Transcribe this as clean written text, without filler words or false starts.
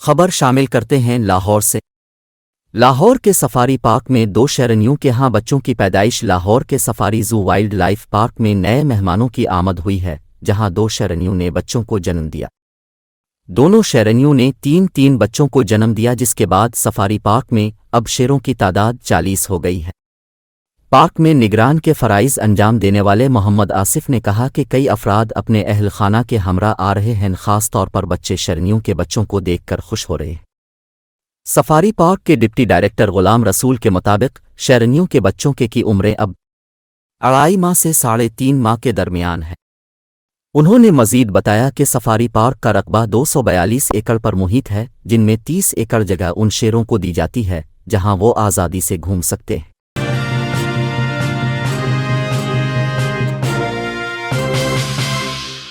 خبر شامل کرتے ہیں لاہور سے۔ لاہور کے سفاری پارک میں 2 شیرنیوں کے ہاں بچوں کی پیدائش۔ لاہور کے سفاری زو وائلڈ لائف پارک میں نئے مہمانوں کی آمد ہوئی ہے، جہاں 2 شیرنیوں نے بچوں کو جنم دیا۔ دونوں شیرنیوں نے 3 بچوں کو جنم دیا، جس کے بعد سفاری پارک میں اب شیروں کی تعداد 40 ہو گئی ہے۔ پارک میں نگران کے فرائض انجام دینے والے محمد آصف نے کہا کہ کئی افراد اپنے اہل خانہ کے ہمراہ آ رہے ہیں، خاص طور پر بچے شیرنیوں کے بچوں کو دیکھ کر خوش ہو رہے ہیں۔ سفاری پارک کے ڈپٹی ڈائریکٹر غلام رسول کے مطابق شیرنیوں کے بچوں کی عمریں اب 2.5 ماہ سے 3.5 ماہ کے درمیان ہے۔ انہوں نے مزید بتایا کہ سفاری پارک کا رقبہ 242 ایکڑ پر محیط ہے، جن میں 30 ایکڑ جگہ ان شیروں کو دی جاتی ہے جہاں وہ آزادی سے گھوم سکتے ہیں۔